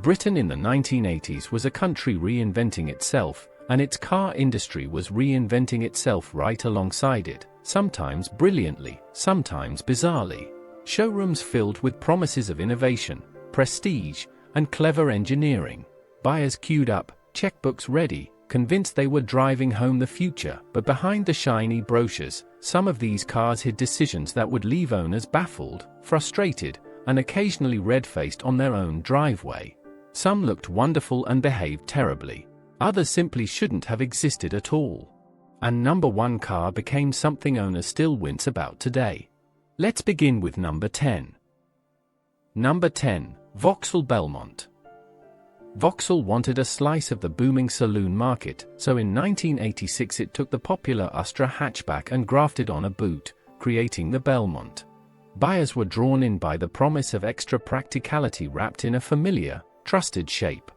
Britain in the 1980s was a country reinventing itself, and its car industry was reinventing itself right alongside it, sometimes brilliantly, sometimes bizarrely. Showrooms filled with promises of innovation, prestige, and clever engineering. Buyers queued up, checkbooks ready, convinced they were driving home the future. But behind the shiny brochures, some of these cars hid decisions that would leave owners baffled, frustrated, and occasionally red-faced on their own driveway. Some looked wonderful and behaved terribly. Others simply shouldn't have existed at all. And number one car became something owners still wince about today. Let's begin with number 10. Number 10. Vauxhall Belmont. Vauxhall wanted a slice of the booming saloon market, so in 1986 it took the popular Astra hatchback and grafted on a boot, creating the Belmont. Buyers were drawn in by the promise of extra practicality wrapped in a familiar, trusted shape.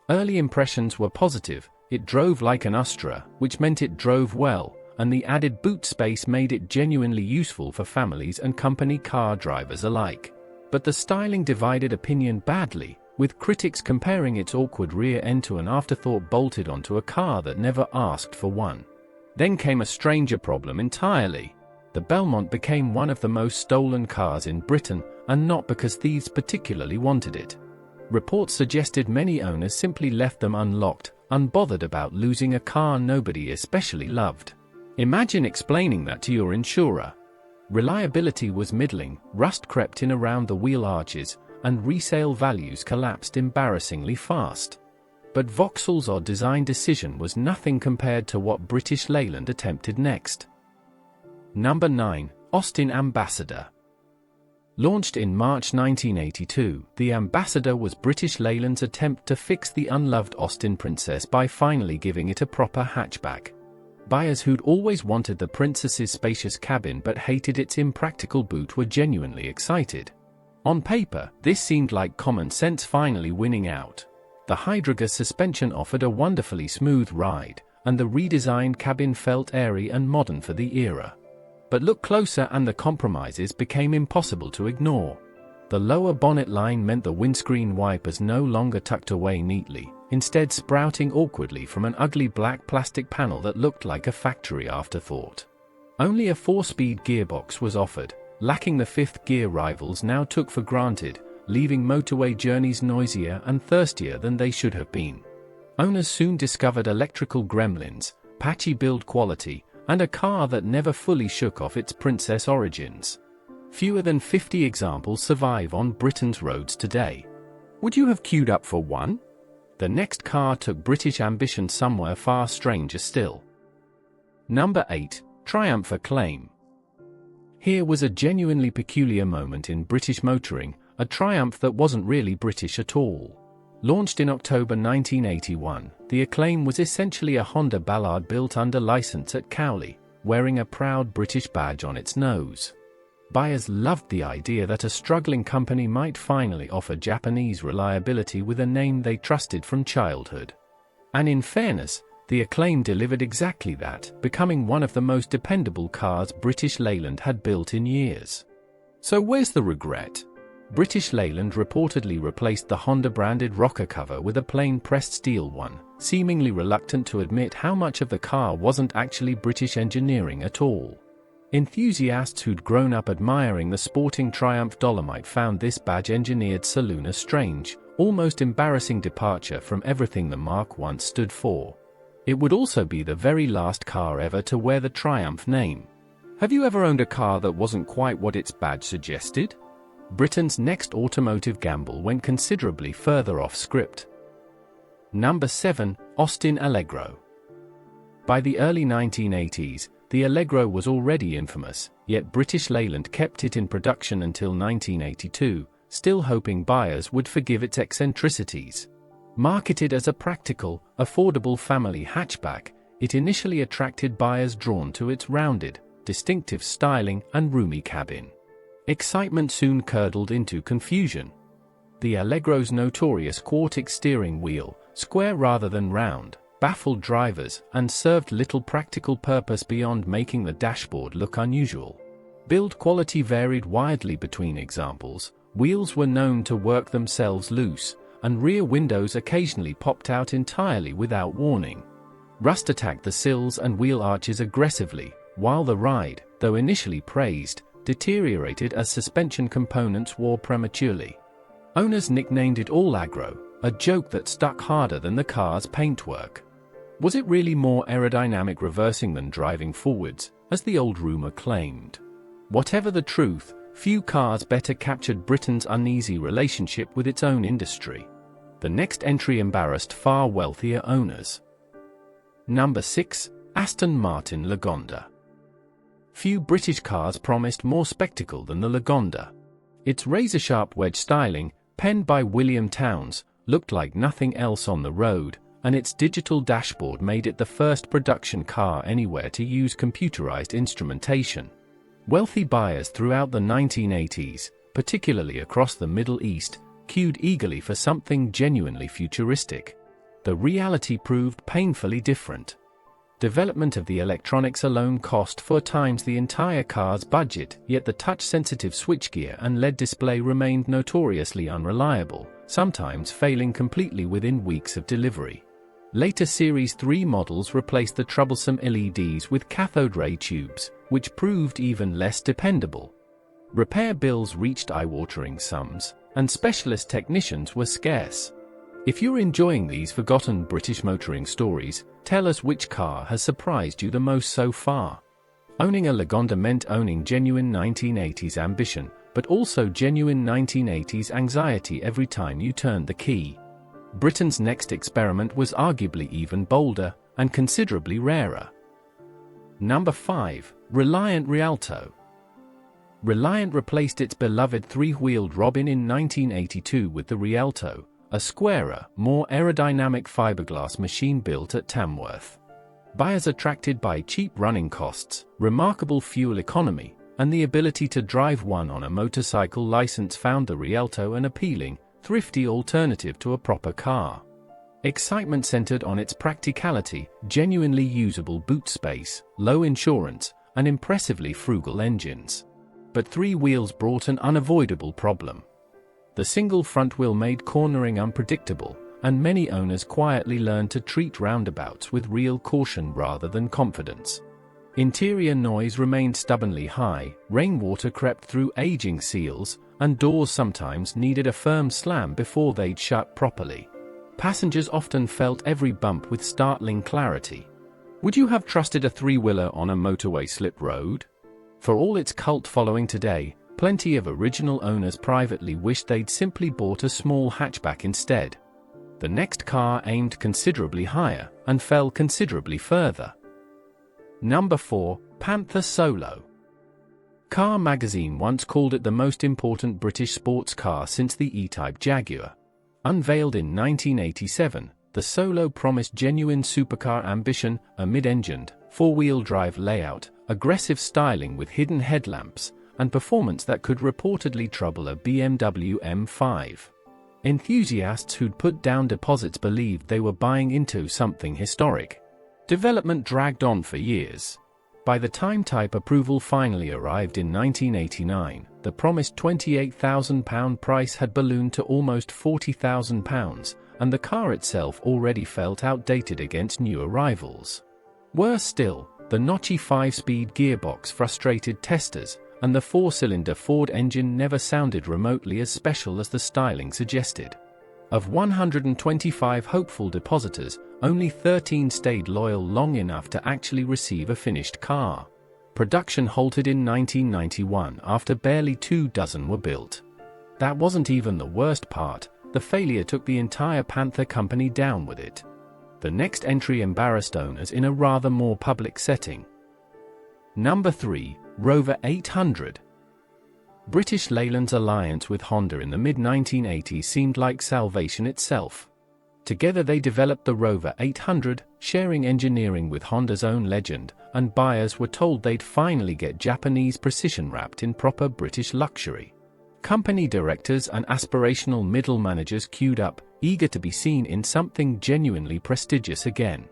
Early impressions were positive. It drove like an Astra, which meant it drove well, and the added boot space made it genuinely useful for families and company car drivers alike. But the styling divided opinion badly, with critics comparing its awkward rear end to an afterthought bolted onto a car that never asked for one. Then came a stranger problem entirely. The Belmont became one of the most stolen cars in Britain, and not because thieves particularly wanted it. Reports suggested many owners simply left them unlocked, unbothered about losing a car nobody especially loved. Imagine explaining that to your insurer. Reliability was middling, rust crept in around the wheel arches, and resale values collapsed embarrassingly fast. But Vauxhall's odd design decision was nothing compared to what British Leyland attempted next. Number 9. Aston Ambassador. Launched in March 1982, the Ambassador was British Leyland's attempt to fix the unloved Aston Princess by finally giving it a proper hatchback. Buyers who'd always wanted the Princess's spacious cabin but hated its impractical boot were genuinely excited. On paper, this seemed like common sense finally winning out. The Hydrogas suspension offered a wonderfully smooth ride, and the redesigned cabin felt airy and modern for the era. But look closer and the compromises became impossible to ignore. The lower bonnet line meant the windscreen wipers no longer tucked away neatly, instead sprouting awkwardly from an ugly black plastic panel that looked like a factory afterthought. Only a 4-speed gearbox was offered, lacking the fifth gear rivals now took for granted, leaving motorway journeys noisier and thirstier than they should have been. Owners soon discovered electrical gremlins, patchy build quality, and a car that never fully shook off its princess origins. Fewer than 50 examples survive on Britain's roads today. Would you have queued up for one? The next car took British ambition somewhere far stranger still. Number 8. Triumph Acclaim. Here was a genuinely peculiar moment in British motoring, a triumph that wasn't really British at all. Launched in October 1981, the Acclaim was essentially a Honda Ballard built under license at Cowley, wearing a proud British badge on its nose. Buyers loved the idea that a struggling company might finally offer Japanese reliability with a name they trusted from childhood. And in fairness, the Acclaim delivered exactly that, becoming one of the most dependable cars British Leyland had built in years. So where's the regret? British Leyland reportedly replaced the Honda-branded rocker cover with a plain pressed steel one, seemingly reluctant to admit how much of the car wasn't actually British engineering at all. Enthusiasts who'd grown up admiring the sporting Triumph Dolomite found this badge-engineered saloon a strange, almost embarrassing departure from everything the marque once stood for. It would also be the very last car ever to wear the Triumph name. Have you ever owned a car that wasn't quite what its badge suggested? Britain's next automotive gamble went considerably further off script. Number 7. Aston Allegro. By the early 1980s, the Allegro was already infamous, yet British Leyland kept it in production until 1982, still hoping buyers would forgive its eccentricities. Marketed as a practical, affordable family hatchback, it initially attracted buyers drawn to its rounded, distinctive styling and roomy cabin. Excitement soon curdled into confusion. The Allegro's notorious quartic steering wheel, square rather than round, baffled drivers and served little practical purpose beyond making the dashboard look unusual. Build quality varied widely between examples. Wheels were known to work themselves loose, and rear windows occasionally popped out entirely without warning. Rust attacked the sills and wheel arches aggressively, while the ride, though initially praised, deteriorated as suspension components wore prematurely. Owners nicknamed it Allegro, a joke that stuck harder than the car's paintwork. Was it really more aerodynamic reversing than driving forwards, as the old rumor claimed? Whatever the truth, few cars better captured Britain's uneasy relationship with its own industry. The next entry embarrassed far wealthier owners. Number 6. Aston Martin Lagonda. Few British cars promised more spectacle than the Lagonda. Its razor-sharp wedge styling, penned by William Townes, looked like nothing else on the road, and its digital dashboard made it the first production car anywhere to use computerized instrumentation. Wealthy buyers throughout the 1980s, particularly across the Middle East, queued eagerly for something genuinely futuristic. The reality proved painfully different. Development of the electronics alone cost 4 times the entire car's budget, yet the touch-sensitive switchgear and LED display remained notoriously unreliable, sometimes failing completely within weeks of delivery. Later Series 3 models replaced the troublesome LEDs with cathode ray tubes, which proved even less dependable. Repair bills reached eye-watering sums, and specialist technicians were scarce. If you're enjoying these forgotten British motoring stories, tell us which car has surprised you the most so far. Owning a Lagonda meant owning genuine 1980s ambition, but also genuine 1980s anxiety every time you turned the key. Britain's next experiment was arguably even bolder, and considerably rarer. Number 5. Reliant Rialto. Reliant replaced its beloved 3-wheeled Robin in 1982 with the Rialto, a squarer, more aerodynamic fiberglass machine built at Tamworth. Buyers attracted by cheap running costs, remarkable fuel economy, and the ability to drive one on a motorcycle license found the Rialto an appealing, thrifty alternative to a proper car. Excitement centered on its practicality, genuinely usable boot space, low insurance, and impressively frugal engines. But 3 wheels brought an unavoidable problem. The single front wheel made cornering unpredictable, and many owners quietly learned to treat roundabouts with real caution rather than confidence. Interior noise remained stubbornly high, rainwater crept through aging seals, and doors sometimes needed a firm slam before they'd shut properly. Passengers often felt every bump with startling clarity. Would you have trusted a 3-wheeler on a motorway slip road? For all its cult following today, plenty of original owners privately wished they'd simply bought a small hatchback instead. The next car aimed considerably higher, and fell considerably further. Number 4. Panther Solo. Car magazine once called it the most important British sports car since the E-Type Jaguar. Unveiled in 1987, the Solo promised genuine supercar ambition, a mid-engined, 4-wheel drive layout, aggressive styling with hidden headlamps, and performance that could reportedly trouble a BMW M5. Enthusiasts who'd put down deposits believed they were buying into something historic. Development dragged on for years. By the time type approval finally arrived in 1989, the promised £28,000 price had ballooned to almost £40,000, and the car itself already felt outdated against new arrivals. Worse still, the notchy 5-speed gearbox frustrated testers, and the 4-cylinder Ford engine never sounded remotely as special as the styling suggested. Of 125 hopeful depositors, only 13 stayed loyal long enough to actually receive a finished car. Production halted in 1991 after barely 2 dozen were built. That wasn't even the worst part, the failure took the entire Panther company down with it. The next entry embarrassed owners in a rather more public setting. Number 3. Rover 800. British Leyland's alliance with Honda in the mid-1980s seemed like salvation itself. Together they developed the Rover 800, sharing engineering with Honda's own Legend, and buyers were told they'd finally get Japanese precision wrapped in proper British luxury. Company directors and aspirational middle managers queued up, eager to be seen in something genuinely prestigious again.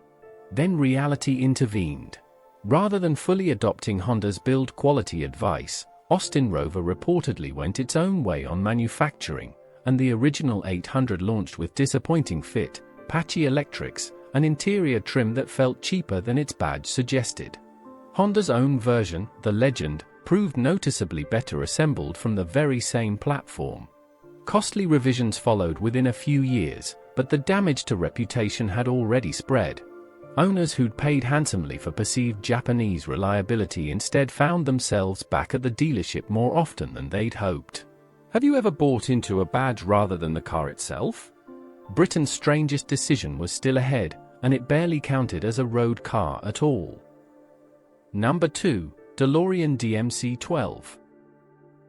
Then reality intervened. Rather than fully adopting Honda's build quality advice, Austin Rover reportedly went its own way on manufacturing, and the original 800 launched with disappointing fit, patchy electrics, an interior trim that felt cheaper than its badge suggested. Honda's own version, the Legend, proved noticeably better assembled from the very same platform. Costly revisions followed within a few years, but the damage to reputation had already spread. Owners who'd paid handsomely for perceived Japanese reliability instead found themselves back at the dealership more often than they'd hoped. Have you ever bought into a badge rather than the car itself? Britain's strangest decision was still ahead, and it barely counted as a road car at all. Number 2. DeLorean DMC-12.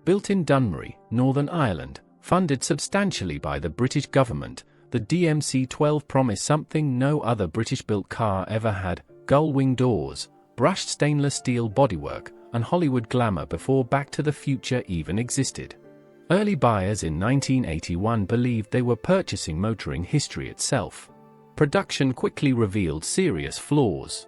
Built in Dunmurry, Northern Ireland, funded substantially by the British government, the DMC-12 promised something no other British-built car ever had: gull-winged doors, brushed stainless steel bodywork, and Hollywood glamour before Back to the Future even existed. Early buyers in 1981 believed they were purchasing motoring history itself. Production quickly revealed serious flaws.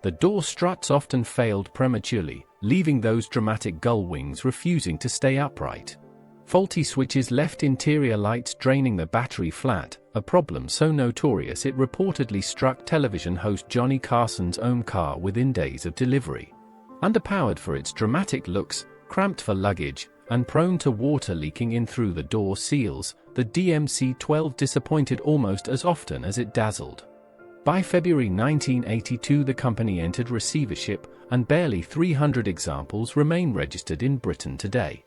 The door struts often failed prematurely, leaving those dramatic gull wings refusing to stay upright. Faulty switches left interior lights draining the battery flat, a problem so notorious it reportedly struck television host Johnny Carson's own car within days of delivery. Underpowered for its dramatic looks, cramped for luggage, and prone to water leaking in through the door seals, the DMC-12 disappointed almost as often as it dazzled. By February 1982 the company entered receivership, and barely 300 examples remain registered in Britain today.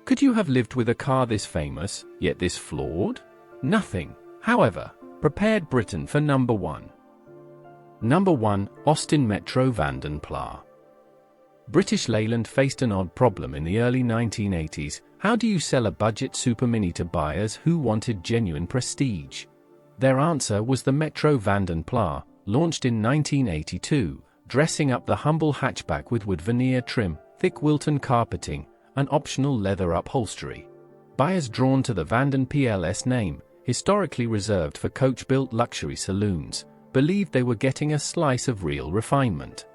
Could you have lived with a car this famous, yet this flawed? Nothing, however, prepared Britain for number 1. Number 1. Austin Metro Vanden Plas. British Leyland faced an odd problem in the early 1980s. How do you sell a budget supermini to buyers who wanted genuine prestige? Their answer was the Metro Vanden Plas, launched in 1982, dressing up the humble hatchback with wood veneer trim, thick Wilton carpeting, and optional leather upholstery. Buyers drawn to the Vanden Plas name, historically reserved for coach-built luxury saloons, believed they were getting a slice of real refinement.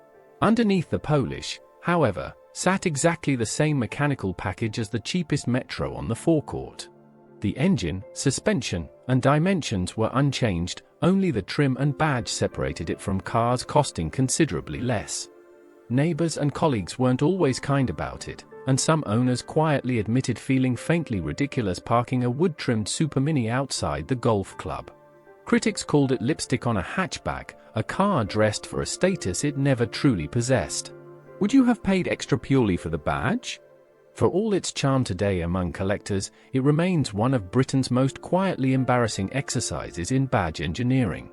Underneath the Polish, however, sat exactly the same mechanical package as the cheapest Metro on the forecourt. The engine, suspension, and dimensions were unchanged, only the trim and badge separated it from cars costing considerably less. Neighbors and colleagues weren't always kind about it, and some owners quietly admitted feeling faintly ridiculous parking a wood-trimmed supermini outside the golf club. Critics called it lipstick on a hatchback, a car dressed for a status it never truly possessed. Would you have paid extra purely for the badge? For all its charm today among collectors, it remains one of Britain's most quietly embarrassing exercises in badge engineering.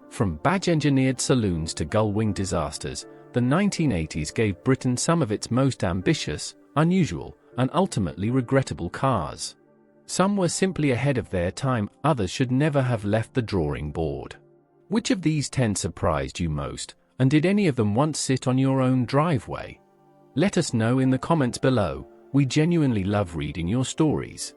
From badge-engineered saloons to gull-wing disasters, the 1980s gave Britain some of its most ambitious, unusual, and ultimately regrettable cars. Some were simply ahead of their time, others should never have left the drawing board. Which of these 10 surprised you most, and did any of them once sit on your own driveway? Let us know in the comments below. We genuinely love reading your stories.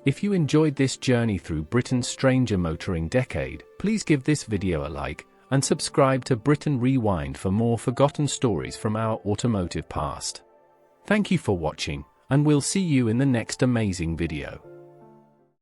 If you enjoyed this journey through Britain's stranger motoring decade, please give this video a like, and subscribe to Britain Rewind for more forgotten stories from our automotive past. Thank you for watching, and we'll see you in the next amazing video.